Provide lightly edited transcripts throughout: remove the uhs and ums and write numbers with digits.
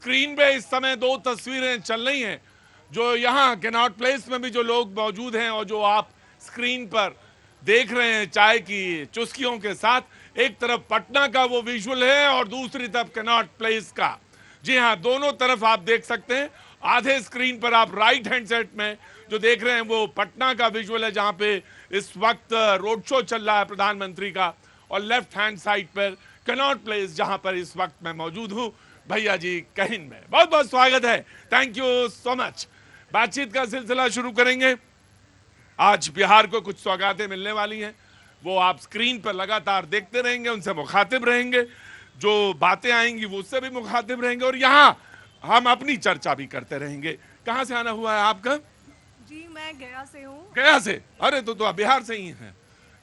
Screen पे इस समय दो तस्वीरें चल रही हैं, जो यहाँ कैनॉट प्लेस में भी जो लोग मौजूद हैं और जो आप स्क्रीन पर देख रहे हैं चाय की चुस्कियों के साथ। एक तरफ पटना का वो विजुअल है और दूसरी तरफ कैनॉट प्लेस का। जी हाँ, दोनों तरफ आप देख सकते हैं। आधे स्क्रीन पर आप राइट हैंड साइड में जो देख रहे हैं वो पटना का विजुअल है, जहां पे इस वक्त रोड शो चल रहा है प्रधानमंत्री का, और लेफ्ट हैंड साइड पर कैनॉट प्लेस जहां पर इस वक्त मैं मौजूद हूं भैया जी कहिन में। बहुत बहुत स्वागत है, थैंक यू सो मच। बातचीत का सिलसिला शुरू करेंगे। आज बिहार को कुछ सौगातें मिलने वाली हैं, वो आप स्क्रीन पर लगातार देखते रहेंगे, उनसे मुखातिब रहेंगे, जो बातें आएंगी वो उससे भी मुखातिब रहेंगे, और यहाँ हम अपनी चर्चा भी करते रहेंगे। कहाँ से आना हुआ है आपका? जी मैं गया से हूँ। गया से? अरे तो आप बिहार से ही हैं।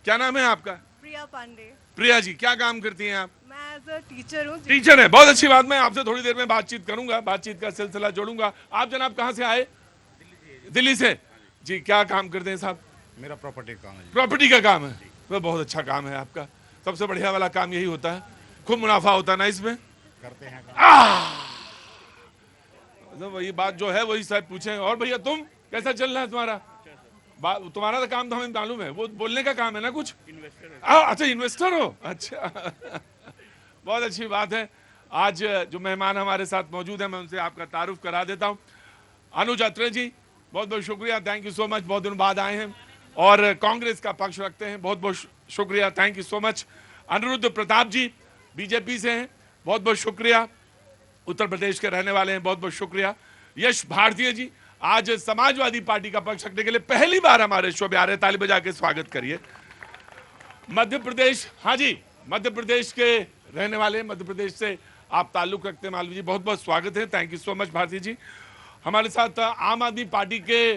क्या नाम है आपका? प्रिया पांडे। प्रिया जी, क्या काम करती हैं आप? मैं एज अ टीचर हूँ। टीचर है, बहुत अच्छी बात। मैं आपसे थोड़ी देर में बातचीत करूंगा, बातचीत का सिलसिला जोड़ूंगा। आप जनाब कहाँ से आए? दिल्ली से। जी, क्या काम करते हैं साहब? मेरा प्रॉपर्टी काम है। प्रॉपर्टी का काम है, वो बहुत अच्छा काम है आपका। सबसे बढ़िया वाला काम यही होता है, खूब मुनाफा होता है ना इसमें। करते हैं तो वही बात जो है वही शायद पूछे। और भैया तुम कैसा चल रहा है तुम्हारा? तुम्हारा तो काम तो हमें मालूम है, वो बोलने का काम है ना कुछ। अच्छा, इन्वेस्टर हो? अच्छा बहुत अच्छी बात है। आज जो मेहमान हमारे साथ मौजूद है मैं उनसे आपका तारुफ करा देता हूँ। अनुज अत्रे जी, बहुत बहुत शुक्रिया, थैंक यू सो मच, बहुत दिनों बाद आए हैं और कांग्रेस का पक्ष रखते हैं, बहुत बहुत शुक्रिया, thank you so much. Aniruddh Pratap ji BJP से हैं, बहुत बहुत शुक्रिया, उत्तर प्रदेश के रहने वाले हैं, बहुत बहुत शुक्रिया। यश भारतीय जी आज समाजवादी पार्टी का पक्ष रखने के लिए पहली बार हमारे शो में आ रहे हैं, ताली बजा के स्वागत करिए। मध्य प्रदेश, हाँ जी, मध्य प्रदेश के रहने वाले, मध्य प्रदेश से आप ताल्लुक रखते हैं मालवीय जी, बहुत बहुत स्वागत है, thank you so much Bharti ji. हमारे साथ आम आदमी पार्टी के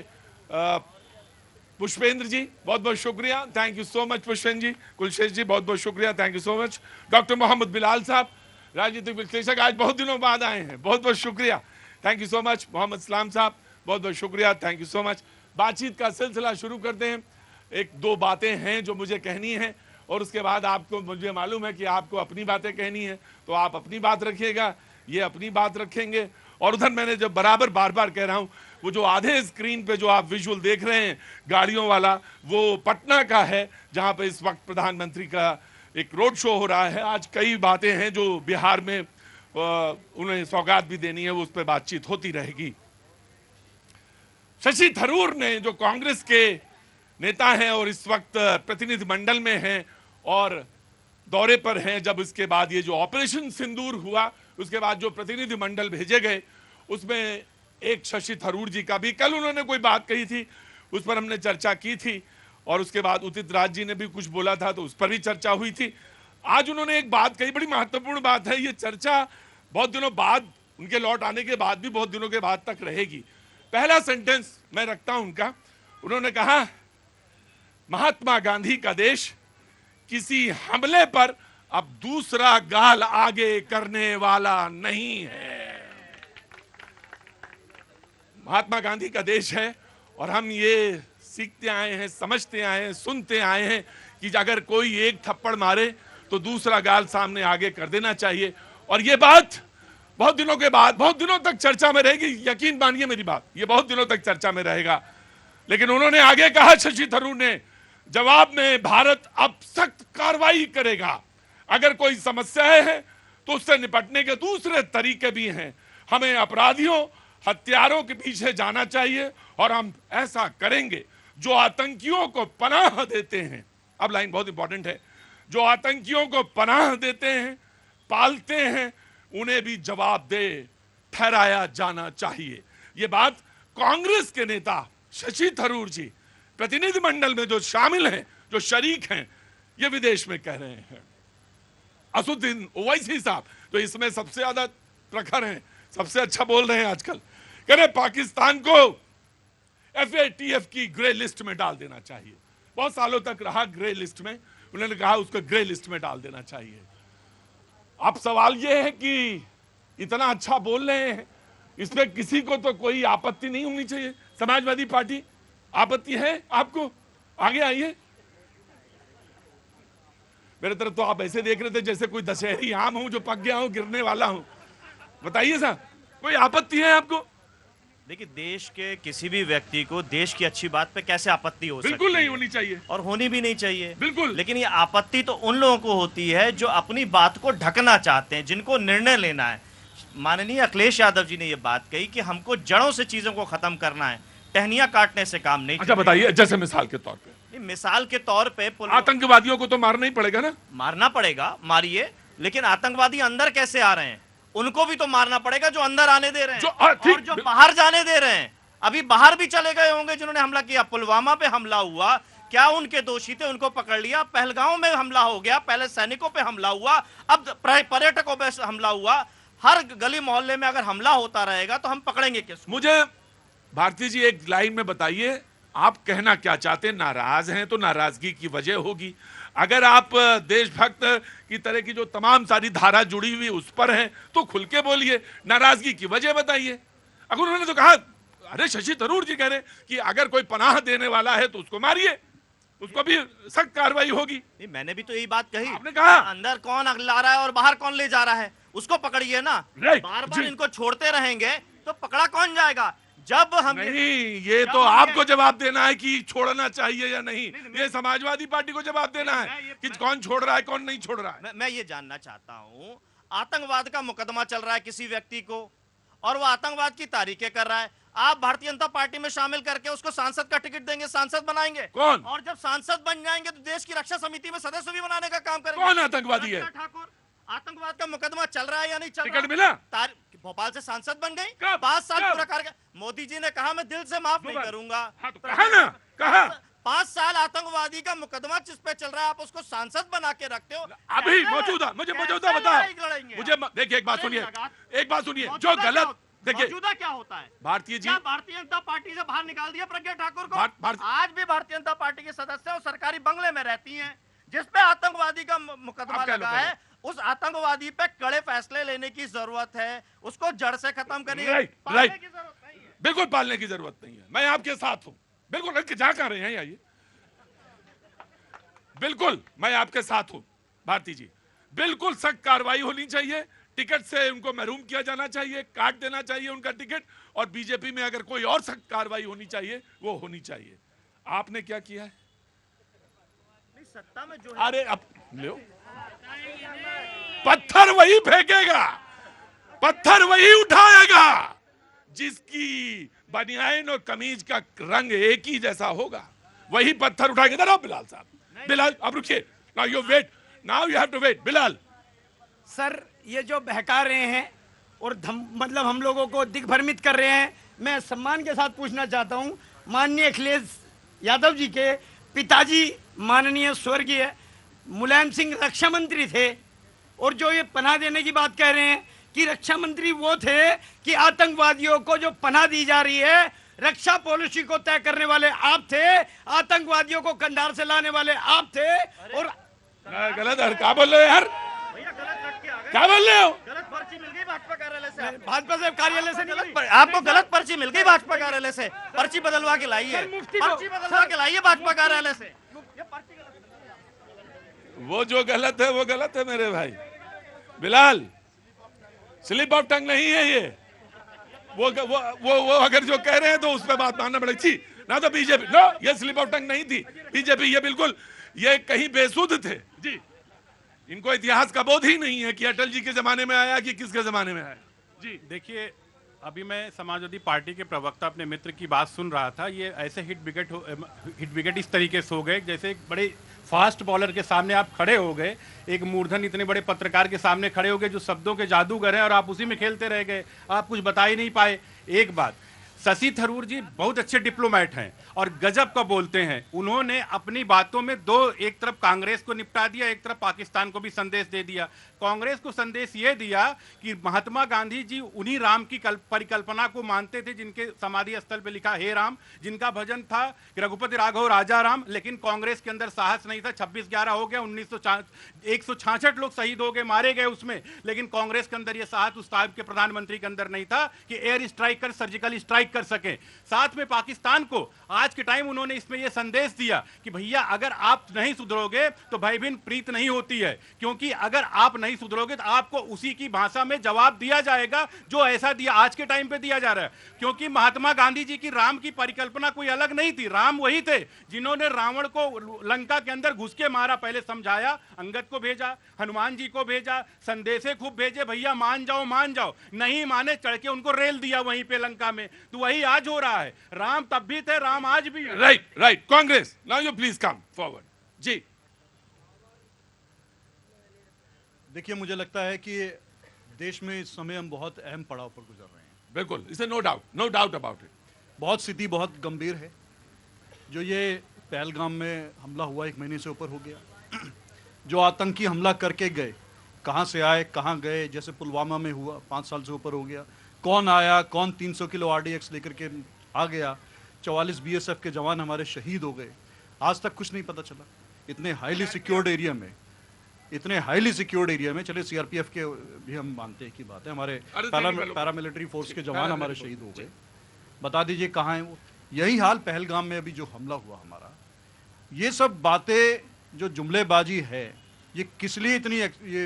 पुष्पेंद्र जी, बहुत बहुत शुक्रिया, thank you so much Pushpendra ji. Kulshesh ji, बहुत बहुत शुक्रिया, thank you so much. Doctor Mohammad Bilal Sahab, राजनीतिक विश्लेषक, आज बहुत दिनों बाद आए हैं, बहुत बहुत शुक्रिया, thank you so much. Mohammad Salam sahab, बहुत बहुत शुक्रिया, थैंक यू सो मच। बातचीत का सिलसिला शुरू करते हैं। एक दो बातें हैं जो मुझे कहनी है और उसके बाद आपको, मुझे मालूम है कि आपको अपनी बातें कहनी है, तो आप अपनी बात रखिएगा, ये अपनी बात रखेंगे। और उधर मैंने जब बराबर बार बार कह रहा हूं, वो जो आधे स्क्रीन पे जो आप विजुअल देख रहे हैं गाड़ियों वाला, वो पटना का है, जहां पे इस वक्त प्रधानमंत्री का एक रोड शो हो रहा है। आज कई बातें हैं जो बिहार में उन्हें सौगात भी देनी है, वो उस पर बातचीत होती रहेगी। शशि थरूर ने, जो कांग्रेस के नेता हैं और इस वक्त प्रतिनिधिमंडल में हैं और दौरे पर हैं, जब इसके बाद ये जो ऑपरेशन सिंदूर हुआ, उसके बाद जो प्रतिनिधिमंडल भेजे गए, उसमें एक शशि थरूर जी का भी, कल उन्होंने कोई बात कही थी, उस पर हमने चर्चा की थी, और उसके बाद उदित राज जी ने भी कुछ बोला था, तो उस पर भी चर्चा हुई थी। आज उन्होंने एक बात कही, बड़ी महत्वपूर्ण बात है, ये चर्चा बहुत दिनों बाद, उनके लौट आने के बाद भी बहुत दिनों के बाद तक रहेगी। पहला सेंटेंस मैं रखता हूं उनका, उन्होंने कहा, महात्मा गांधी का देश किसी हमले पर अब दूसरा गाल आगे करने वाला नहीं है। महात्मा गांधी का देश है और हम ये सीखते आए हैं, समझते आए हैं, सुनते आए हैं कि अगर कोई एक थप्पड़ मारे तो दूसरा गाल सामने आगे कर देना चाहिए। और ये बात बहुत दिनों के बाद, बहुत दिनों तक चर्चा में रहेगी, यकीन मानिए मेरी बात, ये बहुत दिनों तक चर्चा में रहेगा। लेकिन उन्होंने आगे कहा, शशि थरूर ने, जवाब में भारत अब सख्त कार्रवाई करेगा। अगर कोई समस्याएं हैं तो उससे निपटने के दूसरे तरीके भी हैं। हमें अपराधियों, हत्यारों के पीछे जाना चाहिए और हम ऐसा करेंगे। जो आतंकियों को पनाह देते हैं, अब लाइन बहुत इंपॉर्टेंट है, जो आतंकियों को पनाह देते हैं, पालते हैं, उन्हें भी जवाबदेह ठहराया जाना चाहिए। ये बात कांग्रेस के नेता शशि थरूर जी प्रतिनिधिमंडल में जो शामिल हैं, जो शरीक हैं, ये विदेश में कह रहे हैं। असुद्दीन ओवैसी साहब तो इसमें सबसे ज्यादा प्रखर हैं, सबसे अच्छा बोल रहे हैं आजकल, कह रहे पाकिस्तान को FATF की ग्रे लिस्ट में डाल देना चाहिए। बहुत सालों तक रहा ग्रे लिस्ट में, उन्होंने कहा उसको ग्रे लिस्ट में डाल देना चाहिए। अब सवाल यह है कि इतना अच्छा बोल रहे हैं, इसमें किसी को तो कोई आपत्ति नहीं होनी चाहिए। समाजवादी पार्टी, आपत्ति है आपको? आगे आइए। मेरे तरफ तो आप ऐसे देख रहे थे जैसे कोई दशहरी आम हूं जो पक गया हूं, गिरने वाला हूं। बताइए साहब, कोई आपत्ति है आपको? देखिए, देश के किसी भी व्यक्ति को देश की अच्छी बात पे कैसे आपत्ति हो सकती है? बिल्कुल नहीं होनी चाहिए और होनी भी नहीं चाहिए। बिल्कुल। लेकिन ये आपत्ति तो उन लोगों को होती है जो अपनी बात को ढकना चाहते हैं, जिनको निर्णय लेना है। माननीय अखिलेश यादव जी ने ये बात कही कि हमको जड़ों से चीजों को खत्म करना है, टहनियां काटने से काम नहीं अच्छा चलेगा। बताइए, जैसे मिसाल के तौर पे मिसाल के तौर पे आतंकवादियों को तो मारना ही पड़ेगा ना? मारना पड़ेगा, मारिए, लेकिन आतंकवादी अंदर कैसे आ रहे हैं उनको भी तो मारना पड़ेगा, जो अंदर आने दे रहे हैं और जो बाहर जाने दे रहे हैं। अभी बाहर भी चले गए होंगे जिन्होंने हमला किया, पुलवामा पे हमला हुआ, क्या उनके दोषी थे? उनको पकड़ लिया। पहलगांव में हमला हो गया, पहले सैनिकों पे हमला हुआ, अब पर्यटकों पे हमला हुआ। हर गली मोहल्ले में अगर हमला होता रहेगा तो हम पकड़ेंगे किसको? मुझे भारती जी एक लाइन में बताइए, आप कहना क्या चाहते हैं? नाराज हैं तो नाराजगी की वजह होगी। अगर आप देशभक्त की तरह की जो तमाम सारी धारा जुड़ी हुई उस पर हैं तो खुल के बोलिए, नाराजगी की वजह बताइए। अगर उन्होंने तो कहा, अरे शशि थरूर जी कह रहे कि अगर कोई पनाह देने वाला है तो उसको मारिए, उसको भी सख्त कार्रवाई होगी। नहीं, मैंने भी तो यही बात कही। आपने कहा अंदर कौन ला रहा है और बाहर कौन ले जा रहा है, उसको पकड़िए ना। बार बार इनको छोड़ते रहेंगे तो पकड़ा कौन जाएगा? जब हम नहीं, ये तो आपको जवाब देना है कि छोड़ना चाहिए या नहीं। ये समाजवादी पार्टी को जवाब देना है कि कौन छोड़ रहा है कौन नहीं छोड़ रहा है। मैं ये जानना चाहता हूं, आतंकवाद का मुकदमा चल रहा है किसी व्यक्ति को और वो आतंकवाद की तारीखें कर रहा है, आप भारतीय जनता पार्टी में शामिल करके उसको सांसद का टिकट देंगे, सांसद बनाएंगे। कौन? और जब सांसद बन जाएंगे तो देश की रक्षा समिति में सदस्य भी बनाने का काम करेंगे। कौन आतंकवादी है? ठाकुर, आतंकवाद का मुकदमा चल रहा है या नहीं चल रहा? टिकट मिला? भोपाल से सांसद बन गई, कब? 5 साल कब? पूरा करके मोदी जी ने कहा मैं दिल से माफ नहीं करूंगा। हाँ, तो कहा ना, कहा 5 साल आतंकवादी का मुकदमा जिस पे चल रहा है, आप उसको सांसद बना के रखते हो। अभी मौजूदा, मुझे मौजूदा बताओ। मुझे देखिए, एक बात सुनिए, एक बात सुनिए, जो गलत देखिए, मौजूदा क्या होता है? भारतीय जी, भारतीय जनता पार्टी से बाहर निकाल दिया प्रज्ञा ठाकुर को। भारत- आज भी भारतीय जनता पार्टी के सदस्य और सरकारी बंगले में रहती हैं, जिसपे आतंकवादी का मुकदमा लगा है। उस आतंकवादी पे कड़े फैसले लेने की जरूरत है, उसको जड़ से खत्म करने की जरूरत नहीं है। बिल्कुल पालने की जरूरत नहीं है, मैं आपके साथ हूं। बिल्कुल, जा कर रहे हैं आइए, बिल्कुल मैं आपके साथ हूं भारती जी। बिल्कुल सख्त कार्रवाई होनी चाहिए, टिकट से उनको महरूम किया जाना चाहिए, काट देना चाहिए उनका टिकट, और बीजेपी में अगर कोई और सख्त कार्रवाई होनी चाहिए वो होनी चाहिए। आपने क्या किया है? सत्ता में जो अरे अब लो, पत्थर वही फेंकेगा, पत्थर वही उठाएगा जिसकी बनियान और कमीज का रंग एक ही जैसा होगा, वही पत्थर उठाएगा। इधर आओ बिलाल साहब, बिलाल अब रुकिए, now you wait, now you have to wait. Bilal sir, ये जो बहका रहे हैं और मतलब हम लोगों को दिग्भ्रमित कर रहे हैं, मैं सम्मान के साथ पूछना चाहता हूं, माननीय अखिलेश यादव जी के पिताजी माननीय स्वर्गीय मुलायम सिंह रक्षा मंत्री थे, और जो ये पनाह देने की बात कह रहे हैं कि रक्षा मंत्री वो थे कि आतंकवादियों को जो पनाह दी जा रही है, रक्षा पॉलिसी को तय करने वाले आप थे, आतंकवादियों को कंधार से लाने वाले आप थे। और गलत है, क्या बोल रहे हो यार, क्या बोल रहे हो? गलत पर्ची मिल गई भाजपा कार्यालय से, भाजपा से कार्यालय से आपको गलत पर्ची मिल गई भाजपा कार्यालय से, पर्ची बदलवा के लाइए, पर्ची बदलवा के लाइए भाजपा कार्यालय से। वो जो गलत है वो गलत है मेरे भाई। बिलाल, स्लिप ऑफ टंग नहीं है ये, वो अगर जो कह रहे हैं तो उस पर बात मानना पड़ेगी ना। तो बीजेपी, नो, ये स्लिप ऑफ टंग नहीं थी बीजेपी, ये बिल्कुल ये कहीं बेसुध थे जी। इनको इतिहास का बोध ही नहीं है कि अटल जी के जमाने में आया कि किसके जमाने में आया जी। देखिए, अभी मैं समाजवादी पार्टी के प्रवक्ता अपने मित्र की बात सुन रहा था। ये ऐसे हिट विकेट इस तरीके से हो गए जैसे एक बड़े फास्ट बॉलर के सामने आप खड़े हो गए, एक मूर्धन इतने बड़े पत्रकार के सामने खड़े हो गए जो शब्दों के जादूगर हैं, और आप उसी में खेलते रह गए, आप कुछ बता ही नहीं पाए। एक बात, शशि थरूर जी बहुत अच्छे डिप्लोमेट हैं और गजब का बोलते हैं। उन्होंने अपनी बातों में एक तरफ कांग्रेस को निपटा दिया, एक तरफ पाकिस्तान को भी संदेश दे दिया। कांग्रेस को संदेश ये दिया कि महात्मा गांधी जी उन्हीं राम की परिकल्पना को मानते थे जिनके समाधि स्थल पे लिखा हे राम, जिनका भजन था कि रघुपति राघव राजा राम। लेकिन कांग्रेस के अंदर साहस नहीं था। 26/11 हो गया, 166 लोग शहीद हो गए, मारे गए उसमें, लेकिन कांग्रेस के अंदर यह साहस उस टाइप के प्रधानमंत्री के अंदर नहीं था कि एयर स्ट्राइक कर, सर्जिकल स्ट्राइक स्ट्राइक कर सकें। साथ में पाकिस्तान को आज के टाइम उन्होंने इसमें यह संदेश दिया कि भैया अगर आप नहीं सुधरोगे तो भाई बहन प्रीत नहीं होती है, क्योंकि अगर आप नहीं सुधरोगे तो आपको उसी की भाषा में जवाब दिया जाएगा जो ऐसा दिया आज के टाइम पे दिया जा रहा है। क्योंकि महात्मा गांधी जी की राम की परिकल्पना कोई अलग नहीं थी, राम वही थे जिन्होंने रावण को लंका के अंदर घुस के मारा। पहले समझाया, अंगद को भेजा, हनुमान जी को भेजा, संदेशे खूब भेजे, भैया मान जाओ मान जाओ, नहीं माने चढ़ के उनको रेल दिया वहीं पे लंका में। तो वही आज हो रहा है, राम तब भी थे, राम आज भी है। Right right, Congress now you please come forward. जी देखिए, मुझे लगता है कि देश में इस समय हम बहुत अहम पड़ाव पर गुजर रहे हैं। बिल्कुल, इसे नो डाउट अबाउट इट। बहुत स्थिति बहुत गंभीर है। जो ये पहलगाम में हमला हुआ 1 महीने से ऊपर हो गया, जो आतंकी हमला करके गए, कहाँ से आए कहाँ गए, जैसे पुलवामा में हुआ 5 साल से ऊपर हो गया, कौन आया, कौन 300 किलो RDX लेकर के आ गया, 44 BSF के जवान हमारे शहीद हो गए, आज तक कुछ नहीं पता चला। इतने हाईली सिक्योर्ड एरिया में, चले CRPF के भी हम मानते हैं कि बात है, हमारे पैरामिलिट्री फोर्स के जवान हमारे शहीद हो गए, बता दीजिए कहाँ हैं वो। यही हाल पहलगाम में अभी जो हमला हुआ हमारा, ये सब बातें जो जुमलेबाजी है, ये किस लिए इतनी ये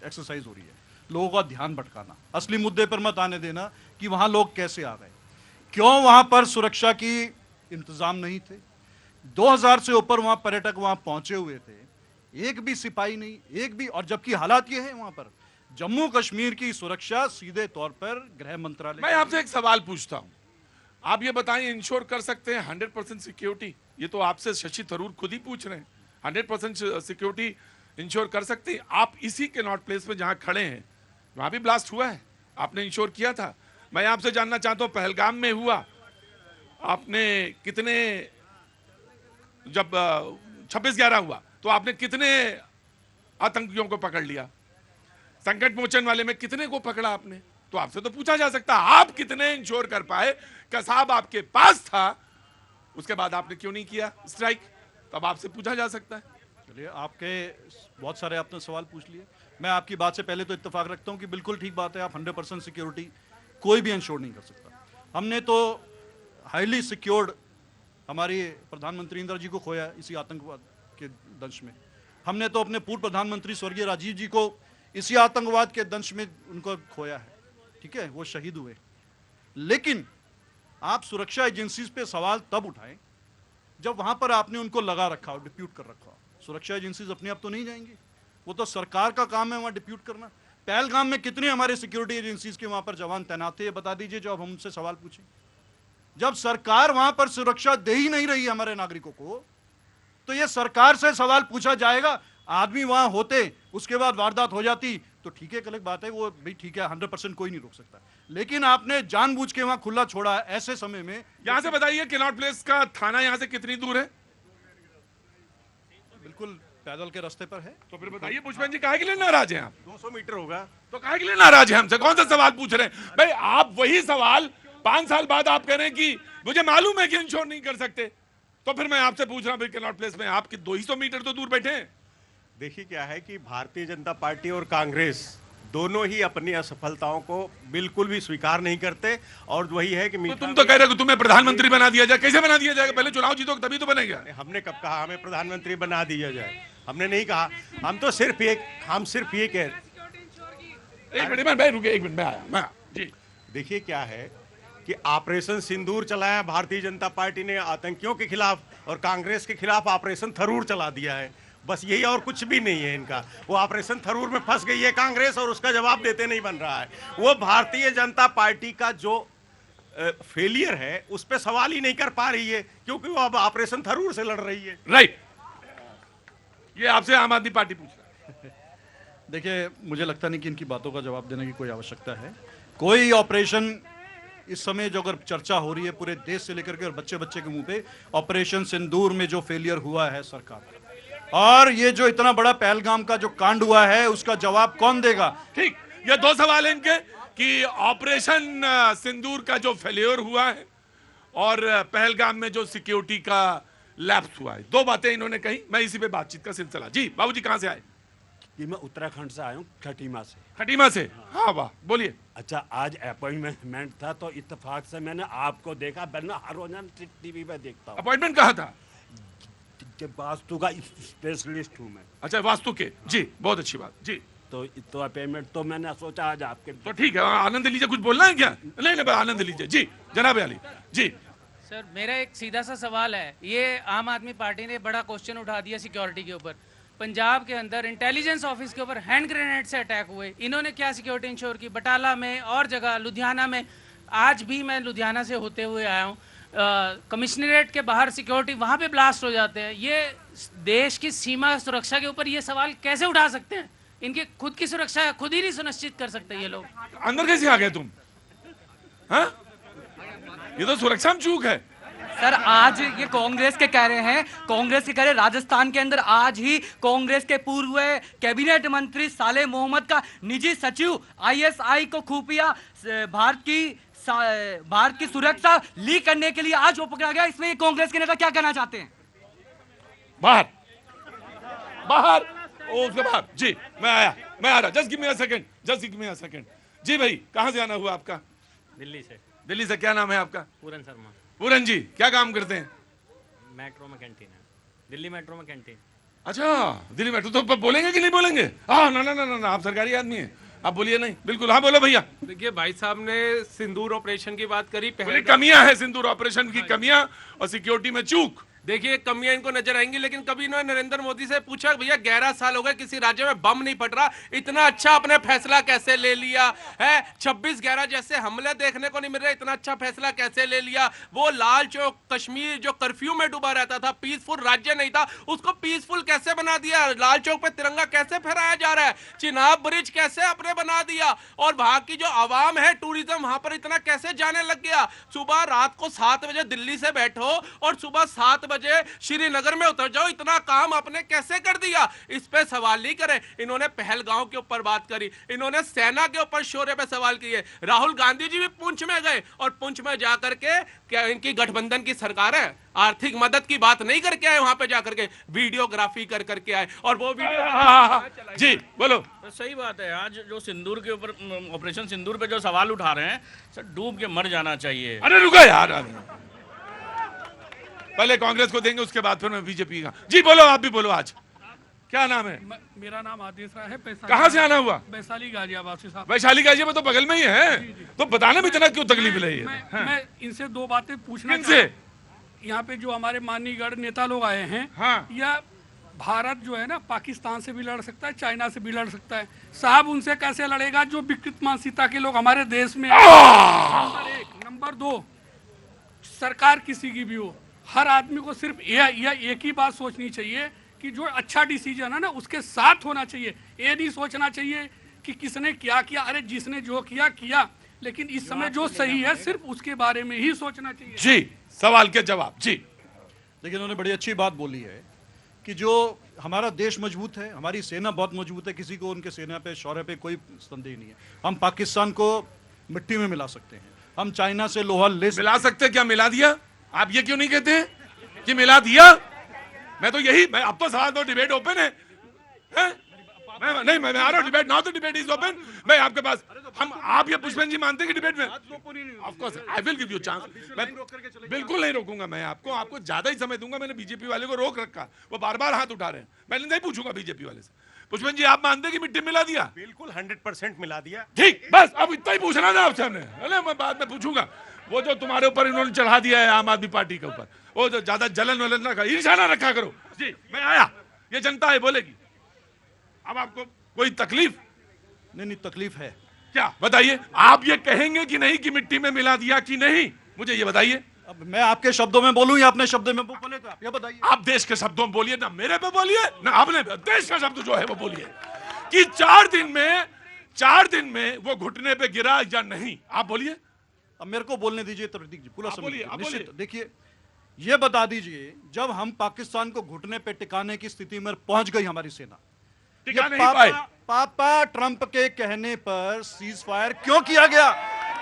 एक्सरसाइज हो रही है? लोगों का ध्यान भटकाना, असली मुद्दे पर मत आने देना कि वहाँ लोग कैसे आ गए, क्यों वहाँ पर सुरक्षा की इंतजाम नहीं थे। 2000 से ऊपर वहाँ पर्यटक वहाँ पहुँचे हुए थे, एक भी सिपाही नहीं, एक भी। और जबकि हालात ये है, वहाँ पर जम्मू कश्मीर की सुरक्षा सीधे तौर पर गृह मंत्रालय। मैं आपसे एक सवाल पूछता हूँ, आप ये बताएं, इंश्योर कर सकते हैं 100% सिक्योरिटी? ये तो आपसे शशि थरूर खुद ही पूछ रहे हैं, 100% सिक्योरिटी इंश्योर कर सकते हैं? आप इसी के नॉट प्लेस में जहां खड़े हैं, वहां भी ब्लास्ट हुआ है, आपने इंश्योर किया था। मैं आपसे जानना चाहता हूं, पहलगाम में हुआ, आपने कितने, जब 26/11 हुआ तो आपने कितने आतंकियों को पकड़ लिया? संकट मोचन वाले में कितने को पकड़ा आपने? तो आपसे तो पूछा जा सकता है, आप कितने इंश्योर कर पाए? कसाब आपके पास था, उसके बाद आपने क्यों नहीं किया स्ट्राइक? तब आपसे पूछा जा सकता है। चलिए, आपके बहुत सारे आपने सवाल पूछ लिए। मैं आपकी बात से पहले तो इत्तेफाक रखता हूं कि बिल्कुल ठीक बात है, आप 100% सिक्योरिटी कोई भी इंश्योर नहीं कर सकता। हमने तो हाईली सिक्योर्ड हमारी प्रधानमंत्री इंदिरा जी को खोया इसी आतंकवाद के दंश में। हमने तो अपने पूर्व प्रधानमंत्री स्वर्गीय राजीव जी को इसी आतंकवाद के दंश में उनको खोया है, ठीक है, वो शहीद हुए। लेकिन आप सुरक्षा एजेंसीज पे सवाल तब उठाएं जब वहां पर आपने उनको लगा रखा हो, डिप्यूट कर रखा हो। सुरक्षा एजेंसीज अपने आप तो नहीं जाएंगी, वो तो सरकार का काम है वहां डिप्यूट करना। पहलगाम में कितने हमारे सिक्योरिटी एजेंसीज के वहां पर जवान तैनात थे, ये बता दीजिए जो अब हमसे सवाल पूछे। जब सरकार वहां पर सुरक्षा दे ही नहीं रही हमारे नागरिकों को, तो ये सरकार से सवाल पूछा जाएगा। आदमी वहां होते, उसके बाद वारदात हो जाती तो ठीक है, अलग बात है, वो भी ठीक है, 100% कोई नहीं रोक सकता। लेकिन आपने जानबूझ के वहां खुला छोड़ा ऐसे समय में। यहां से बताइए, कैनॉट प्लेस का थाना यहां से कितनी दूर है? बिल्कुल पैदल के रास्ते पर है। तो फिर बताइए पुष्पन जी, काहे के लिए नाराज हैं आप? 200 मीटर होगा। तो काहे के लिए नाराज हैं हमसे? कौन सा सवाल पूछ रहे हैं भाई? आप वही सवाल 5 साल बाद आप कह रहे हैं कि मुझे मालूम है कि इंश्योर नहीं कर सकते। तो फिर मैं आपसे पूछ रहा हूं, कैनॉट प्लेस में आप 200 मीटर तो दूर बैठे हैं। देखिए क्या है कि भारतीय जनता पार्टी और कांग्रेस दोनों ही अपनी असफलताओं को बिल्कुल भी स्वीकार नहीं करते, और वही है कि तो तुम तो कह रहे हो तुम्हें प्रधानमंत्री बना दिया जाए। कैसे बना दिया जाएगा? पहले चुनाव जीतो तभी तो बनेगा। हमने कब कहा हमें प्रधानमंत्री बना दिया जाए? हमने नहीं कहा। हम तो सिर्फ ये कह एक मिनट भाई रुके, एक मिनट में आया जी। देखिए क्या है कि ऑपरेशन सिंदूर चलाया भारतीय जनता पार्टी ने आतंकियों के खिलाफ, और कांग्रेस के खिलाफ ऑपरेशन थरूर चला दिया है। बस यही, और कुछ भी नहीं है इनका। वो ऑपरेशन थरूर में फंस गई है कांग्रेस, और उसका जवाब देते नहीं बन रहा है। वो भारतीय जनता पार्टी का जो फेलियर है उस पर सवाल ही नहीं कर पा रही है, क्योंकि वो अब ऑपरेशन थरूर से लड़ रही है। राइट, ये आपसे आम आदमी पार्टी पूछ रहा है। देखिए, मुझे लगता नहीं कि इनकी बातों का जवाब देने की कोई आवश्यकता है। कोई ऑपरेशन इस समय जो अगर चर्चा हो रही है पूरे देश से लेकर के और बच्चे बच्चे के मुंह पे, ऑपरेशन सिंदूर में जो फेलियर हुआ है सरकार, और ये जो इतना बड़ा पहलगाम का जो कांड हुआ है, उसका जवाब कौन देगा? ठीक, ये 2 सवाल हैं इनके कि ऑपरेशन सिंदूर का जो फेलियर हुआ है और पहलगाम में जो सिक्योरिटी का लैप्स हुआ है, 2 बातें इन्होंने कही। मैं इसी पे बातचीत का सिलसिला। जी बाबूजी, कहां से आए? कि मैं उत्तराखंड से आया हूँ, खटीमा से। खटीमा से, हाँ वाह, बोलिए। अच्छा, आज अपॉइंटमेंट था तो इत्तेफाक से मैंने आपको देखा, वरना हर रोज टीवी पे देखता हूँ। अपॉइंटमेंट कहाँ था? वास्तु का स्पेशलिस्ट हूँ मैं। अच्छा, वास्तु के, जी, बहुत अच्छी बात, जी। तो अपॉइंटमेंट तो मैंने सोचा आज आपके। तो ठीक है, आनंद लीजिए। कुछ बोलना है क्या? नहीं नहीं, आनंद लीजिए जी, जनाब अली जी। सर, मेरा एक सीधा सा सवाल है। ये आम आदमी पार्टी ने बड़ा क्वेश्चन उठा दिया सिक्योरिटी के ऊपर। पंजाब के अंदर इंटेलिजेंस ऑफिस के ऊपर हैंड ग्रेनेड से अटैक हुए, इन्होंने क्या सिक्योरिटी इंश्योर की? बटाला में और जगह, लुधियाना में। आज भी मैं लुधियाना से होते हुए आया हूँ, कमिश्नरेट के बाहर सिक्योरिटी, वहाँ पे ब्लास्ट हो जाते हैं। ये देश की सीमा सुरक्षा के ऊपर ये सवाल कैसे उठा सकते हैं? इनकी खुद की सुरक्षा खुद ही नहीं सुनिश्चित कर सकते ये लोग। अंदर कैसे आ गए तुम? हाँ, ये तो सुरक्षा में चूक है। सर, आज ये कांग्रेस के कह रहे हैं, कांग्रेस के कह रहे, राजस्थान के अंदर आज ही कांग्रेस के पूर्व कैबिनेट मंत्री सालेह मोहम्मद का निजी सचिव आईएसआई को खुफिया भारत की सुरक्षा लीक करने के लिए आज वो पकड़ा गया। इसमें कांग्रेस के नेता क्या कहना चाहते हैं? बाहर बाहर, ओ उसके बाहर जी। मैं आ रहा, just give me a second. जी भाई, कहाँ से आना हुआ आपका? दिल्ली से। दिल्ली से, क्या नाम है आपका? पूरन शर्मा। पूरन जी, क्या काम करते हैं? मेट्रो में कैंटीन है, दिल्ली मेट्रो में कैंटीन। अच्छा, दिल्ली मेट्रो। तो बोलेंगे कि नहीं बोलेंगे? हाँ, ना, आप सरकारी आदमी हैं, आप बोलिए नहीं। बिल्कुल, हाँ बोलो भैया। देखिए, भाई साहब ने सिंदूर ऑपरेशन की बात करी, पहले कमियां है, सिंदूर ऑपरेशन की कमियां और सिक्योरिटी में चूक। देखिए, कमियां इनको नजर आएंगी, लेकिन कभी इन्होंने नरेंद्र मोदी से पूछा, भैया 11 साल हो गए किसी राज्य में बम नहीं फट रहा, इतना अच्छा आपने फैसला कैसे ले लिया है? 26/11 जैसे हमले देखने को नहीं मिल रहे, इतना अच्छा फैसला कैसे ले लिया? वो लाल चौक कश्मीर जो कर्फ्यू में डूबा रहता था, पीसफुल राज्य नहीं था, उसको पीसफुल कैसे बना दिया? लाल चौक पे तिरंगा कैसे फहराया जा रहा है? चिनाब ब्रिज कैसे आपने बना दिया? और वहां की जो आवाम है, टूरिज्म वहां पर इतना कैसे जाने लग गया? सुबह रात को 7 बजे दिल्ली से बैठो और सुबह 7 बजे श्रीनगर में उतर जाओ, इतना काम आपने कैसे कर दिया? इस पे सवाल नहीं करे। इन्होंने पहलगांव के ऊपर बात करी, इन्होंने सेना के ऊपर शौर्य पे सवाल किए। राहुल गांधी जी भी पुंछ में गए और पुंछ में जाकर के, क्या इनकी गठबंधन की सरकार है, आर्थिक मदद की बात नहीं करके आए, वहां पे जाकर के वीडियोग्राफी कर करके आए। और वो वीडियो जी बोलो। तो सही बात है। आज जो सिंदूर के ऊपर, ऑपरेशन सिंदूर पे जो सवाल उठा रहे हैं, सर डूब के मर जाना चाहिए। अरे रुको यार, पहले कांग्रेस को देंगे, उसके बाद फिर मैं बीजेपी का। जी बोलो, आप भी बोलो। आज क्या नाम है? मेरा नाम आदेश राय है। कहाँ से आना हुआ? वैशाली गाजियाबाद से साहब। वैशाली गाजियाबाद तो बगल में ही है। तो बताने में इतना क्यों तकलीफ ले? मैं इनसे 2 बातें पूछना किनसे? यहाँ पे जो हमारे माननीय नेता लोग आए हैं, हाँ। या भारत जो है ना, पाकिस्तान से भी लड़ सकता है, चाइना से भी लड़ सकता है। साहब उनसे कैसे लड़ेगा जो विकृत मानसिकता के लोग हमारे देश में? नंबर 1। नंबर 2, सरकार किसी की भी हो, हर आदमी को सिर्फ एक ही बात सोचनी चाहिए कि जो अच्छा डिसीजन है ना, उसके साथ होना चाहिए। ये नहीं सोचना चाहिए कि किसने क्या किया, अरे जिसने जो किया, लेकिन इस समय जो सही है सिर्फ उसके बारे में ही सोचना चाहिए। जी, सवाल के जवाब। जी देखिए, उन्होंने बड़ी अच्छी बात बोली है कि जो हमारा देश मजबूत है, हमारी सेना बहुत मजबूत है, किसी को उनके सेना पे, शौर्य पे कोई संदेह नहीं है। हम पाकिस्तान को मिट्टी में मिला सकते हैं, हम चाइना से लोहा ले मिला सकते। क्या मिला दिया? आप ये क्यों नहीं कहते हैं कि मिला दिया? मैं तो यही, मैं अब तो सवाल, तो डिबेट ओपन है, मैं आ रहा हूँ debate. Now the debate is open. मैं आपके पास, आप ये पुष्पन जी मानते हैं कि डिबेट में? Of course I will give you chance. मैं बिल्कुल नहीं रोकूंगा। मैं आपको ज्यादा ही समय दूंगा। मैंने बीजेपी वाले को रोक रखा, वो बार-बार हाथ उठा रहे हैं। मैंने नहीं पूछूंगा बीजेपी वाले से। पुष्पन जी, आप मानते हैं कि मिट्टी मिला दिया? बिल्कुल 100% मिला दिया। ठीक, बस अब इतना ही पूछना था आपसे हमने। अरे मैं बाद में पूछूंगा। वो जो तुम्हारे ऊपर इन्होंने चढ़ा दिया है आम आदमी पार्टी के ऊपर, वो जो ज्यादा जलन वलन ना, ईर्ष्या ना रखा करो। जी, मैं आया, ये जनता है, बोलेगी। अब आपको कोई तकलीफ? नहीं, तकलीफ है। क्या बताइए? आप ये कहेंगे कि नहीं कि मिट्टी में मिला दिया कि नहीं? मुझे ये बताइए। अब मैं आपके शब्दों में बोलूं या अपने शब्द में बोले, तो आप ये बताइए। आप देश के शब्दों में बोलिए, ना मेरे पे बोलिए, ना आपने। देश का शब्द जो है वो बोलिए कि 4 दिन में वो घुटने पे गिरा या नहीं। आप बोलिए। अब मेरे को बोलने दीजिए, तो दीजिए पूरा बोलिए। निश्चित। देखिए, ये बता दीजिए, जब हम पाकिस्तान को घुटने पे टिकाने की स्थिति में पहुंच गई हमारी सेना, टिका नहीं पाए। पापा ट्रंप के कहने पर सीज फायर क्यों किया गया?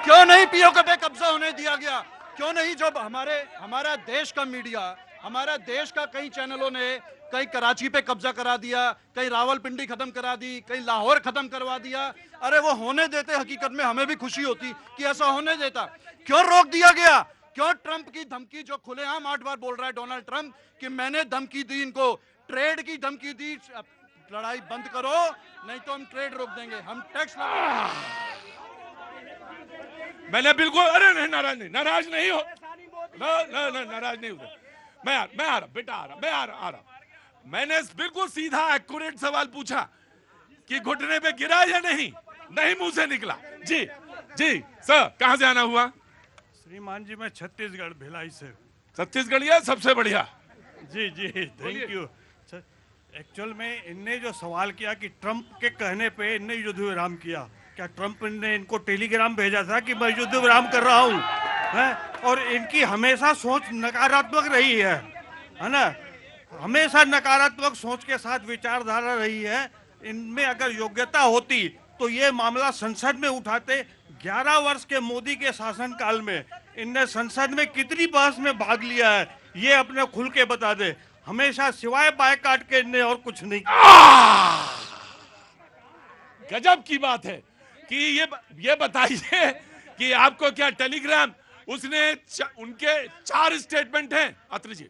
क्यों नहीं पीओके पे कब्जा होने दिया गया? क्यों नहीं? जब हमारा देश का मीडिया, हमारा देश का कई चैनलों ने कहीं कराची पे कब्जा करा दिया, कहीं रावलपिंडी खत्म करा दी, कहीं लाहौर खत्म करवा दिया। अरे वो होने देते, हकीकत में हमें भी खुशी होती कि ऐसा होने देता। क्यों रोक दिया गया? क्यों ट्रंप की धमकी, जो खुलेआम 8 बार बोल रहा है डोनाल्ड ट्रंप कि मैंने धमकी दी इनको, ट्रेड की धमकी दी, लड़ाई बंद करो नहीं तो हम ट्रेड रोक देंगे, हम टैक्स मैंने बिल्कुल, अरे नहीं, नाराज नहीं हो, नाराज नहीं हो, मैं आ रहा बेटा, मैं आ रहा। मैंने बिल्कुल सीधा एक्यूरेट सवाल पूछा कि घुटने पे गिरा या नहीं मुंह से निकला। जी सर, कहां से आना हुआ? श्रीमान जी, मैं छत्तीसगढ़ भिलाई से। छत्तीसगढ़ या सबसे बढ़िया। जी थैंक यू। एक्चुअल में इनने जो सवाल किया कि ट्रंप के कहने पे इनने युद्ध विराम किया, क्या ट्रंप ने इनको टेलीग्राम भेजा था कि मैं युद्ध विराम कर रहा हूँ? और इनकी हमेशा सोच नकारात्मक रही है ना, हमेशा नकारात्मक सोच के साथ विचारधारा रही है। इनमें अगर योग्यता होती तो ये मामला संसद में उठाते। 11 वर्ष के मोदी के शासनकाल में इनने संसद में कितनी बहस में भाग लिया है, ये अपने खुल के बता दे। हमेशा सिवाय बाय काट के इनने और कुछ नहीं किया। गजब की बात है कि ये बताइए कि आपको क्या टेलीग्राम, उसने उनके 4 स्टेटमेंट हैं अत्र जी,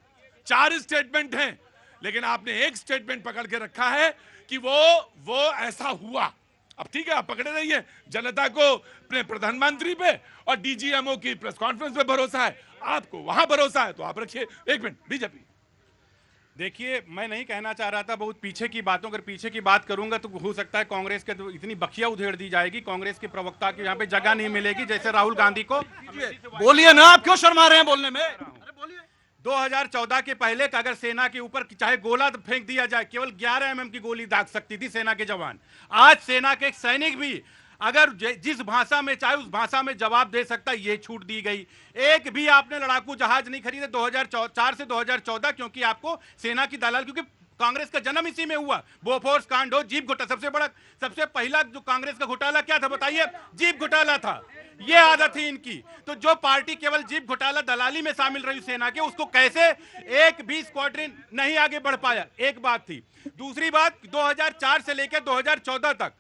4 स्टेटमेंट हैं, लेकिन आपने एक स्टेटमेंट पकड़ के रखा है कि वो ऐसा हुआ। अब ठीक है, आप पकड़े रहिए, जनता को अपने प्रधानमंत्री पे और डीजीएमओ की प्रेस कॉन्फ्रेंस पे भरोसा है, आपको वहां भरोसा है तो आप रखिए। एक मिनट, बीजेपी देखिए, मैं नहीं कहना चाह रहा था बहुत पीछे की बातों, अगर पीछे की बात करूंगा तो हो सकता है कांग्रेस के तो इतनी बखिया उधेड़ दी जाएगी, कांग्रेस के प्रवक्ता की यहाँ पे जगह नहीं मिलेगी, जैसे राहुल गांधी को। बोलिए ना, आप क्यों शर्मा रहे हैं बोलने में? 2014 के पहले का अगर सेना के ऊपर चाहे गोला फेंक दिया जाए, केवल 11 mm की गोली दाग सकती थी सेना के जवान। आज सेना के एक सैनिक भी अगर जिस भाषा में चाहे उस भाषा में जवाब दे सकता, ये छूट दी गई। एक भी आपने लड़ाकू जहाज नहीं खरीदे 2004 से 2014, क्योंकि आपको सेना की दलाल, क्योंकि कांग्रेस का जन्म इसी में हुआ। बोफोर्स कांड हो, जीप घोटाला, सबसे पहला जो कांग्रेस का घोटाला क्या था बताइए? जीप घोटाला था। ये आदत थी इनकी। तो जो पार्टी केवल जीप घोटाला दलाली में शामिल रही सेना के, उसको कैसे एक भी स्क्वाड्रन नहीं आगे बढ़ पाया, एक बात थी। दूसरी बात, 2004 से लेकर 2014 तक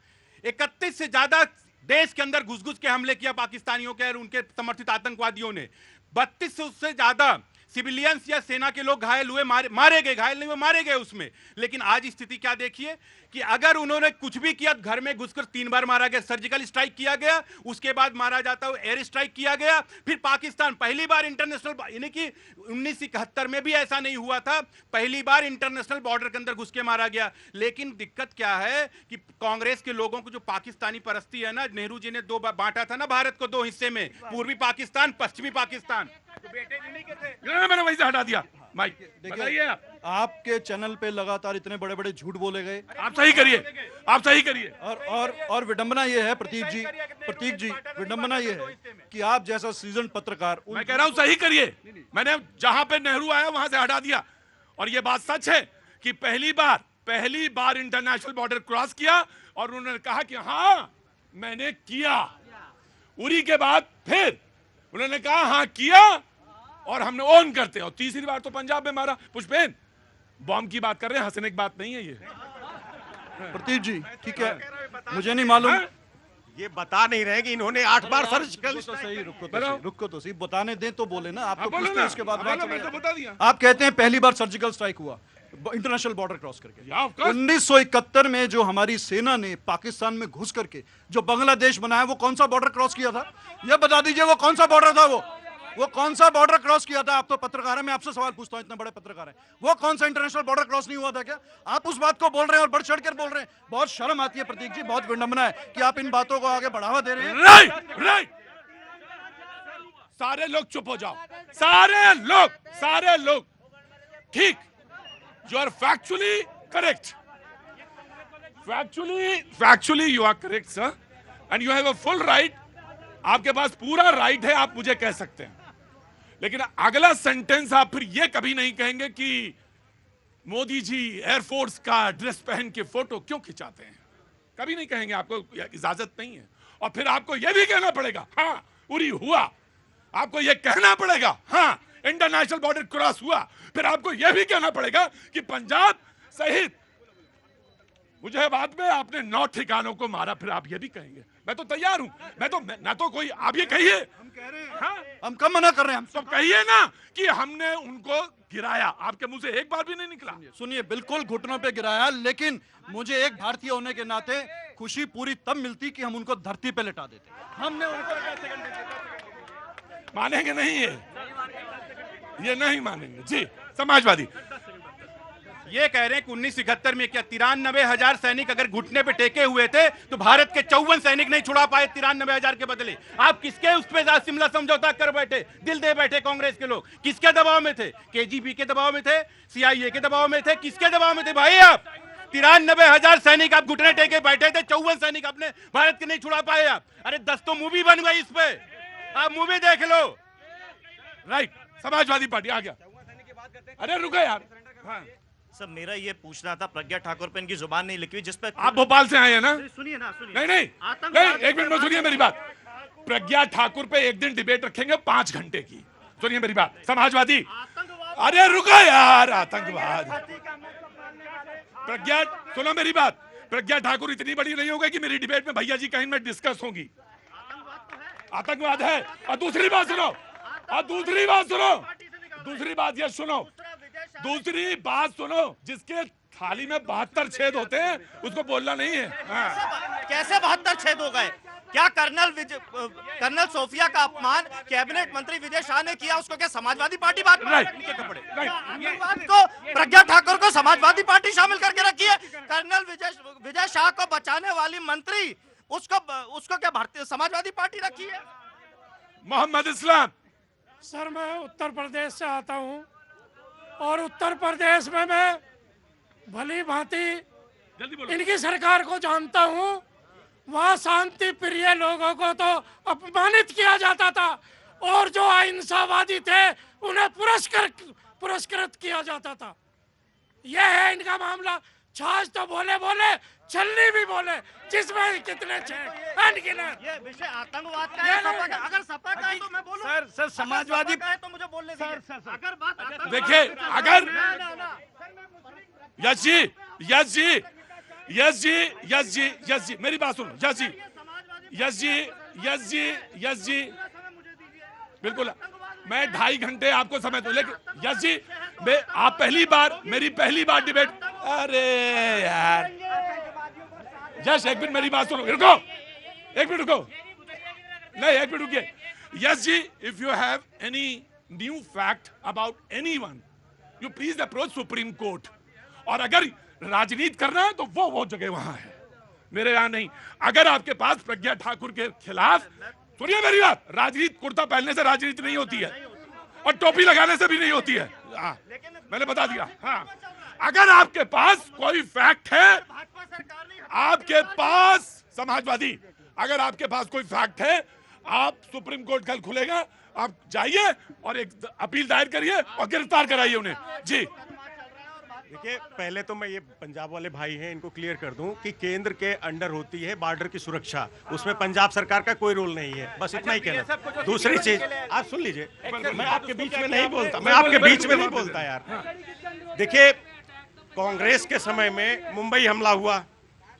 31 से ज्यादा देश के अंदर घुस के हमले किया पाकिस्तानियों के और उनके समर्थित आतंकवादियों ने। 32 से उससे ज्यादा सिविलियंस या सेना के लोग घायल हुए, मारे गए, घायल नहीं हुए, मारे गए उसमें। लेकिन आज स्थिति क्या देखिए कि अगर उन्होंने कुछ भी किया, घर में घुसकर 3 बार मारा गया, सर्जिकल स्ट्राइक किया गया, उसके बाद मारा जाता है एयर स्ट्राइक किया गया, फिर पाकिस्तान पहली बार इंटरनेशनल, यानी कि 1971 में भी ऐसा नहीं हुआ था, पहली बार इंटरनेशनल बॉर्डर के अंदर घुस के मारा गया। लेकिन दिक्कत क्या है कि कांग्रेस के लोगों को जो पाकिस्तानी परस्ती है ना, नेहरू जी ने बांटा था ना भारत को 2 हिस्से में, पूर्वी पाकिस्तान, पश्चिमी पाकिस्तान, तो बेटे नहीं के थे, मैंने वहीं से हटा दिया। माइक देखिए, आपके चैनल पे लगातार इतने बड़े बड़े झूठ बोले गए। आप सही करिए। और विडंबना ये है प्रतीक जी, विडंबना ये है कि आप जैसा सीजन पत्रकार, मैं कह रहा हूं सही करिए। मैंने जहां पे नेहरू आया वहां से हटा दिया। और ये बात सच है कि पहली बार इंटरनेशनल बॉर्डर क्रॉस किया और उन्होंने कहा कि हाँ मैंने किया। उरी के बाद फिर उन्होंने कहा हाँ किया और हमने ऑन करते। और तीसरी बार तो पंजाब में मारा। पुष्पेन, बॉम्ब की बात कर रहे हैं, हंसने की बात नहीं है ये। प्रतीक जी ठीक है, मुझे नहीं मालूम, ये बता नहीं रहे कि इन्होंने 8 बार सर्जिकल सही। रुको तो सही, बताने दें तो बोले ना। आपको बोलो पूछते ना, उसके बाद मैं तो बता दिया। आप कहते हैं पहली बार सर्जिकल स्ट्राइक हुआ इंटरनेशनल बॉर्डर क्रॉस करके। 1971 में जो हमारी सेना ने पाकिस्तान में घुस करके जो बांग्लादेश बनाया, वो कौन सा बॉर्डर क्रॉस किया था? ये बता दीजिए, वो कौन सा बॉर्डर था? वो कौन सा बॉर्डर क्रॉस किया था? आप तो पत्रकार हैं, मैं आपसे सवाल पूछता हूं, इतने बड़े पत्रकार हैं, वो कौन सा इंटरनेशनल बॉर्डर क्रॉस नहीं हुआ था क्या? आप उस बात को बोल रहे हैं और बढ़ चढ़ कर बोल रहे हैं। बहुत शर्म आती है प्रतीक जी, बहुत विडंबना है कि आप इन बातों को आगे बढ़ावा दे रहे हैं। राइट। सारे लोग चुप हो जाओ, सारे लोग। ठीक, you are factually correct, factually you are correct sir, and you have a full right. आपके पास पूरा राइट है, आप मुझे कह सकते हैं। लेकिन अगला सेंटेंस आप फिर ये कभी नहीं कहेंगे कि मोदी जी एयरफोर्स का ड्रेस पहन के फोटो क्यों खिंचाते हैं। कभी नहीं कहेंगे, आपको इजाजत नहीं है। और फिर आपको यह भी कहना पड़ेगा हाँ उरी हुआ, आपको यह कहना पड़ेगा हाँ इंटरनेशनल बॉर्डर क्रॉस हुआ, फिर आपको यह भी कहना पड़ेगा कि पंजाब सहित मुजाहिबाद में आपने 9 ठिकानों को मारा, फिर आप ये भी कहेंगे। मैं तो तैयार हूं, मैं तो कोई, आप ये कहिए, हम कब मना कर रहे हैं? हम सब कहिए ना कि हमने उनको गिराया, आपके मुंह से एक बार भी नहीं निकला। सुनिए, बिल्कुल घुटनों पे गिराया, लेकिन मुझे एक भारतीय होने के नाते खुशी पूरी तब मिलती कि हम उनको धरती पे लिटा देते। हमने उनको मानेंगे नहीं, ये नहीं मानेंगे जी। समाजवादी ये कह रहे हैं कि 1971 में क्या 93,000 सैनिक अगर घुटने पे टेके हुए थे तो भारत के 54 सैनिक नहीं छुड़ा पाए 93,000 के बदले। आप किसके उस पे शिमला समझौता कर बैठे, दिल दे बैठे कांग्रेस के लोग? किसके दबाव में थे? केजीबी के दबाव में थे? CIA के दबाव में थे? किसके दबाव में थे भाई? आप 93,000 सैनिक आप घुटने टेके बैठे थे, 54 सैनिक अपने भारत के नहीं छुड़ा पाए आप। अरे 10 तो मूवी बन गई इस पे, आप मूवी देख लो। राइट, समाजवादी पार्टी आ गया। अरे रुको यार, हाँ। सर मेरा ये पूछना था, प्रज्ञा ठाकुर पे इनकी जुबान नहीं लिखी हुई, जिस पे आप भोपाल से आए हैं ना? सुनिए ना, सुनिए। नहीं, एक मिनट में सुनिए मेरी बात। प्रज्ञा ठाकुर पे एक दिन डिबेट रखेंगे 5 घंटे की, सुनिए मेरी बात। समाजवादी, अरे रुको यार, आतंकवाद। प्रज्ञा, सुनो मेरी बात, प्रज्ञा ठाकुर इतनी बड़ी नहीं होगी कि मेरी डिबेट में भैया जी कहीं में डिस्कस होगी। आतंकवाद है। और दूसरी बात सुनो, दूसरी बात ये सुनो, दूसरी बात सुनो, जिसके थाली में 72 छेद होते हैं उसको बोलना नहीं है। हाँ। कैसे 72 छेद हो गए? क्या कर्नल सोफिया का अपमान कैबिनेट मंत्री विजय शाह ने किया, उसको क्या समाजवादी पार्टी बात के कपड़े? तो प्रज्ञा ठाकुर को समाजवादी पार्टी शामिल करके रखी है। कर्नल विजय शाह को बचाने वाली मंत्री, उसको क्या भारतीय समाजवादी पार्टी रखी है? मोहम्मद इस्लाम। सर मैं उत्तर प्रदेश से आता हूं और उत्तर प्रदेश में मैं भली भांति इनकी सरकार को जानता हूं। वहां शांति प्रिय लोगों को तो अपमानित किया जाता था और जो अहिंसावादी थे उन्हें पुरस्कृत किया जाता था। यह है इनका मामला। छाछ तो बोले छलनी भी बोले, जिसमें कितने ये विषय आतंकवाद का है। अगर सपा का है तो मैं बोलूं। सर समाजवादी है तो मुझे बोलने दीजिए। अगर बात देखिए, अगर यस जी मेरी बात सुनो। यस जी बिल्कुल, मैं 2.5 घंटे आपको समय दूं, लेकिन यस जी आप मेरी पहली बार डिबेट। अरे यार यस, एक मिनट मेरी बात सुनो, रुको, एक मिनट रुको, नहीं एक मिनट रुकिए। यस जी, if you have any new fact about anyone, you please approach Supreme Court. और अगर राजनीति करना है तो वो जगह वहां है, मेरे यहां नहीं। अगर आपके पास प्रज्ञा ठाकुर के खिलाफ, सुनिए मेरी बात, राजनीति कुर्ता पहनने से राजनीति नहीं होती है और टोपी लगाने से भी नहीं होती है। मैंने बता दिया। हाँ, अगर आपके पास कोई फैक्ट है, आपके पास समाजवादी, अगर आपके पास कोई फैक्ट है, आप सुप्रीम कोर्ट कल खुलेगा, आप जाइए और एक अपील दायर करिए और गिरफ्तार कराइए उन्हें जी। देखिए, पहले तो मैं ये पंजाब वाले भाई हैं इनको क्लियर कर दूं कि केंद्र के अंडर होती है बॉर्डर की सुरक्षा, उसमें पंजाब सरकार का कोई रोल नहीं है, बस इतना ही कहना। दूसरी चीज आप सुन लीजिए, मैं आपके बीच में नहीं बोलता, यार। देखिए, कांग्रेस के समय में मुंबई हमला हुआ,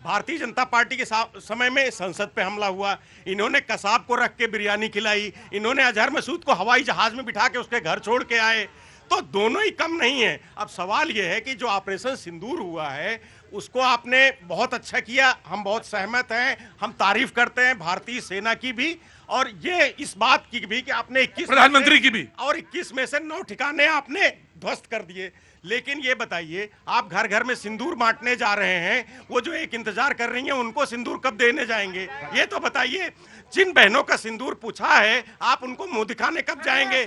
भारतीय जनता पार्टी के समय में संसद पे हमला हुआ, इन्होंने कसाब को रख के बिरयानी खिलाई, इन्होंने अजहर मसूद को हवाई जहाज में बिठा के उसके घर छोड़ के आए, तो दोनों ही कम नहीं है। अब सवाल यह है कि जो ऑपरेशन सिंदूर हुआ है उसको आपने बहुत अच्छा किया, हम बहुत सहमत हैं, हम तारीफ करते हैं भारतीय सेना की भी और ये इस बात की भी कि आपने 21 प्रधानमंत्री की भी, और 21 में से 9 ठिकाने आपने ध्वस्त कर दिए। लेकिन ये बताइए, आप घर घर में सिंदूर बांटने जा रहे हैं, वो जो एक इंतजार कर रही हैं उनको सिंदूर कब देने जाएंगे, ये तो बताइए। जिन बहनों का सिंदूर पूछा है, आप उनको मुंह दिखाने कब जाएंगे?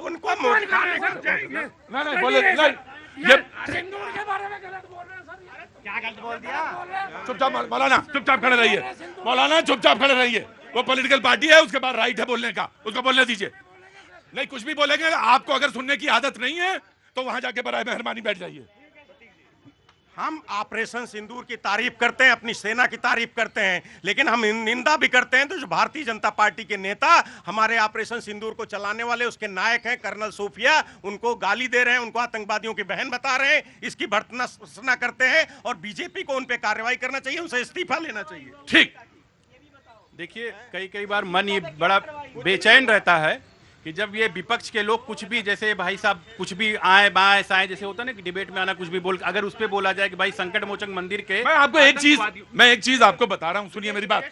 उनको मुंह दिखाने कब जाएंगे? सिंदूर के बारे में गलत बोल रहे हैं सर। क्या गलत बोल दिया? चुपचाप मौलाना, चुपचाप खड़े रहिए मौलाना, चुपचाप खड़े रहिए। वो पॉलिटिकल पार्टी है, उसके बाद राइट है बोलने का, उसको बोलने दीजिए। नहीं, कुछ भी बोलेंगे, आपको अगर सुनने की आदत नहीं है तो वहां जाके बराए मेहरबानी बैठ जाइए। हम ऑपरेशन सिंदूर की तारीफ करते हैं, अपनी सेना की तारीफ करते हैं, लेकिन हम निंदा भी करते हैं तो जो भारतीय जनता पार्टी के नेता हमारे ऑपरेशन सिंदूर को चलाने वाले उसके नायक हैं कर्नल सूफिया, उनको गाली दे रहे हैं, उनको आतंकवादियों की बहन बता रहे हैं, इसकी भर्त्सना करते हैं और बीजेपी को उन पे कार्रवाई करना चाहिए, उनसे इस्तीफा लेना चाहिए। ठीक, देखिए कई बार मन ये बड़ा बेचैन रहता है कि जब ये विपक्ष के लोग कुछ भी, जैसे भाई साहब कुछ भी आए बाएं साएं, जैसे होता है ना कि डिबेट में आना कुछ भी बोल, अगर उस पे बोला जाए कि भाई संकट मोचक मंदिर के, मैं आपको एक चीज आपको बता रहा हूं, सुनिए मेरी बात,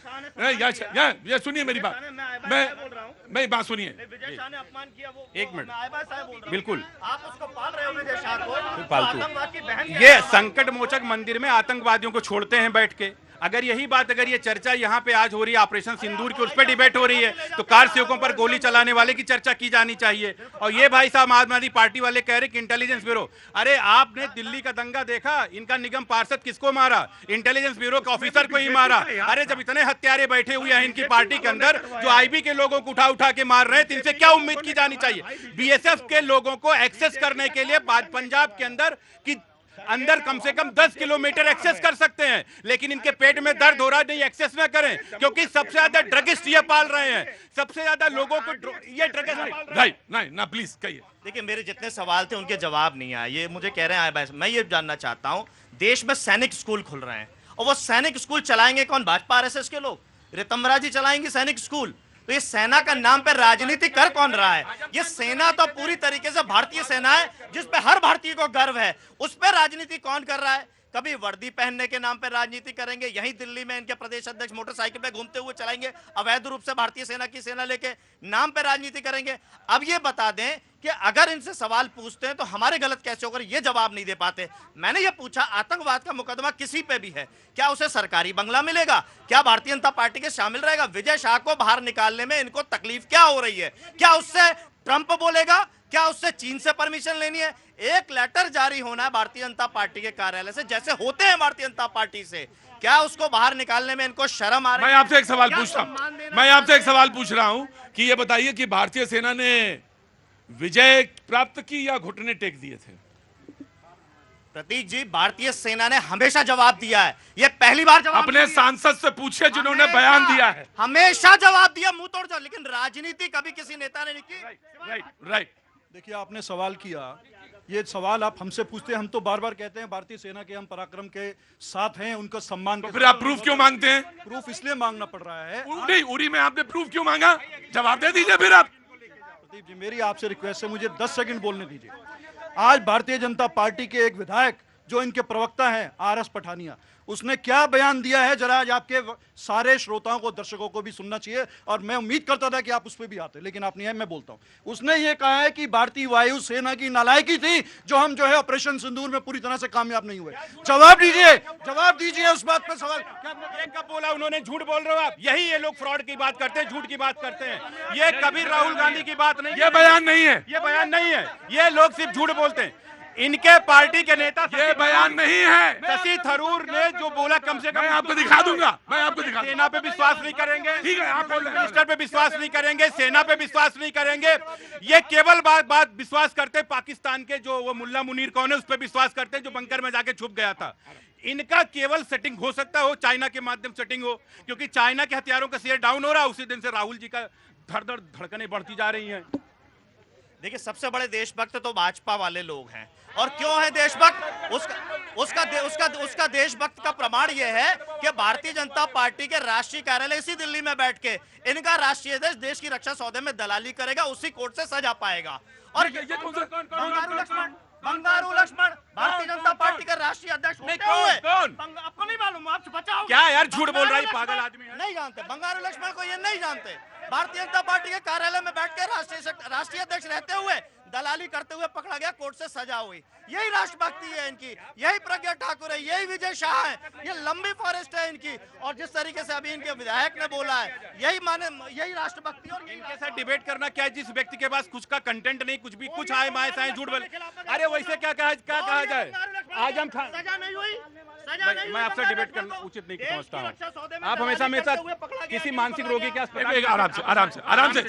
ये सुनिए मेरी बात, मैं बात सुनिए, एक मिनट, बिल्कुल आप उसको पाल रहे हो विजय शाह को, फालतू। ये संकट मोचक मंदिर में आतंकवादियों को छोड़ते हैं बैठ के। अगर यही बात, अगर ये चर्चा यहाँ पे आज हो रही है ऑपरेशन सिंदूर की, उस पर डिबेट हो रही है, तो कार सेवकों पर गोली चलाने वाले की चर्चा की जानी चाहिए। और ये भाई साहब आम आदमी पार्टी वाले कह रहे कि इंटेलिजेंस ब्यूरो, अरे आपने दिल्ली का दंगा देखा, इनका निगम पार्षद किसको मारा? इंटेलिजेंस ब्यूरो के ऑफिसर को ही मारा। अरे जब इतने हत्यारे बैठे हुए हैं इनकी पार्टी के अंदर, जो आईबी के लोगों को उठा के मार रहे हैं, तो इनसे क्या उम्मीद की जानी चाहिए? बीएसएफ के लोगों को एक्सेस करने के लिए पंजाब के अंदर कम से कम 10 किलोमीटर एक्सेस कर सकते हैं, लेकिन इनके पेट में दर्द हो रहा है, नहीं एक्सेस ना करें, क्योंकि सबसे ज्यादा ड्रगिस्ट ये पाल रहे हैं, सबसे ज्यादा लोगों को ये ड्रगिस्ट। राइट, नहीं ना, प्लीज कहिए। देखिए मेरे जितने सवाल थे उनके जवाब नहीं आए, ये मुझे कह रहे हैं मैं ये जानना चाहता हूं, देश में सैनिक स्कूल खुल रहे हैं और वो सैनिक स्कूल चलाएंगे कौन? भाजपा आरएसएस के लोग, रितंबरा जी चलाएंगे सैनिक स्कूल। तो ये सेना का नाम पर राजनीति कर कौन रहा है? ये सेना तो पूरी तरीके से भारतीय सेना है, जिस पे हर भारतीय को गर्व है, उस पर राजनीति कौन कर रहा है? कभी वर्दी पहनने के नाम पर राजनीति करेंगे, यहीं दिल्ली में इनके प्रदेश अध्यक्ष मोटरसाइकिल पे घूमते हुए चलाएंगे, अवैध रूप से भारतीय सेना की सेना लेके नाम पे राजनीति करेंगे। अब ये बता दें कि अगर इनसे सवाल पूछते हैं तो हमारे गलत कैसे होकर ये जवाब नहीं दे पाते। मैंने ये पूछा, आतंकवाद का मुकदमा किसी पे भी है, क्या उसे सरकारी बंगला मिलेगा? क्या भारतीय जनता पार्टी के शामिल रहेगा? विजय शाह को बाहर निकालने में इनको तकलीफ क्या हो रही है? क्या उससे ट्रंप बोलेगा? क्या उससे चीन से परमिशन लेनी है? एक लेटर जारी होना है भारतीय जनता पार्टी के कार्यालय से, जैसे होते हैं भारतीय जनता पार्टी से, क्या उसको बाहर निकालने में इनको शर्म आ रही है? मैं आपसे एक सवाल पूछ रहा हूं कि ये बताइए कि भारतीय सेना ने विजय प्राप्त की या घुटने टेक दिए थे? प्रतीक जी, भारतीय सेना ने हमेशा जवाब दिया है, ये पहली बार जवाब अपने सांसद से पूछे जिन्होंने बयान दिया है, हमेशा जवाब दिया, मुंह तोड़ जवाब, लेकिन राजनीति कभी किसी नेता ने नहीं की। राइट। देखिए आपने सवाल किया, ये सवाल आप हमसे पूछते हैं, हम तो बार बार कहते हैं भारतीय सेना के हम पराक्रम के साथ हैं, उनका सम्मान। तो फिर आप प्रूफ क्यों मांगते हैं? प्रूफ इसलिए मांगना पड़ रहा है, उरी में आपने प्रूफ क्यों मांगा? जवाब दे दीजिए फिर आप। प्रदीप जी, मेरी आपसे रिक्वेस्ट है, मुझे 10 सेकंड बोलने दीजिए। आज भारतीय जनता पार्टी के एक विधायक जो इनके प्रवक्ता हैं आरएस पठानिया, उसने क्या बयान दिया है, जरा आज आपके सारे श्रोताओं को, दर्शकों को भी सुनना चाहिए, और मैं उम्मीद करता था कि आप उस पर भी आते, लेकिन आप नहीं है, मैं बोलता हूं। उसने ये कहा है कि भारतीय वायु सेना की नालायकी थी जो हम जो है ऑपरेशन सिंदूर में पूरी तरह से कामयाब नहीं हुए। जवाब दीजिए उस बात पर सवाल। एक कब बोला उन्होंने? झूठ बोल रहे हो आप। यही ये लोग फ्रॉड की बात करते हैं, झूठ की बात करते हैं। ये कभी राहुल गांधी की बात नहीं, ये बयान नहीं है, ये बयान नहीं है, ये लोग सिर्फ झूठ बोलते हैं। इनके पार्टी के नेता, ये बयान नहीं है। शशि थरूर ने जो बोला, कम से कम मैं आपको दिखा दूंगा, मैं आपको दिखा दूंगा। सेना पे विश्वास नहीं करेंगे, ठीक है, आप मिनिस्टर पे विश्वास नहीं करेंगे, सेना पे विश्वास नहीं करेंगे, ये केवल बात विश्वास करते पाकिस्तान के जो वो मुल्ला मुनीर कौन है उस पर विश्वास करते हैं, जो बंकर में जाके छुप गया था। इनका केवल सेटिंग हो सकता हो, चाइना के माध्यम सेटिंग हो, क्योंकि चाइना के हथियारों का शेयर डाउन हो रहा है, उसी दिन से राहुल जी का धड़कने बढ़ती जा रही हैं। देखिए सबसे बड़े देशभक्त तो भाजपा वाले लोग हैं, और क्यों है देशभक्त? उसका देशभक्त का प्रमाण यह है कि भारतीय जनता पार्टी के राष्ट्रीय कार्यालय इसी दिल्ली में बैठ के इनका राष्ट्रीय अध्यक्ष देश की रक्षा सौदे में दलाली करेगा, उसी कोर्ट से सजा पाएगा। और बंगारू लक्ष्मण भारतीय जनता पार्टी का राष्ट्रीय अध्यक्ष होते हुए आपको नहीं मालूम? आपसे बचाओ क्या यार, झूठ बोल रहा है पागल आदमी है। नहीं जानते बंगारू लक्ष्मण को, ये नहीं जानते। भारतीय जनता पार्टी के कार्यालय में बैठकर राष्ट्रीय अध्यक्ष रहते हुए दलाली करते हुए पकड़ा गया, कोर्ट से सजा हुई। यही राष्ट्रभक्ति है इनकी, यही प्रज्ञा ठाकुर है, यही विजय शाह है, ये लंबी फॉरेस्ट है इनकी। और जिस तरीके से अभी इनके विधायक ने बोला है, यही राष्ट्रभक्ति। और इनके साथ डिबेट करना क्या है? जिस व्यक्ति के पास कुछ का कंटेंट नहीं, कुछ भी कुछ आए माए साए झूठ बोले, अरे वैसे क्या कहा जाए? आज हम सजा नहीं हुई, मैं आपसे डिबेट करना उचित नहीं समझता हूँ। आप हमेशा हमेशा किसी मानसिक रोगी के अस्पताल आराम से आराम से आराम से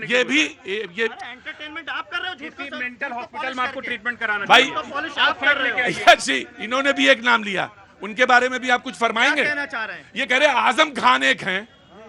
ये भी ये एंटरटेनमेंट आप कर रहे हो, किसी मेंटल हॉस्पिटल में आपको ट्रीटमेंट कराना भाई आप कर रहे हो। यस जी, इन्होंने भी एक नाम लिया, उनके बारे में भी आप कुछ फरमाएंगे? क्या कहना चाह रहे हैं? ये कह रहे हैं आजम खान एक हैं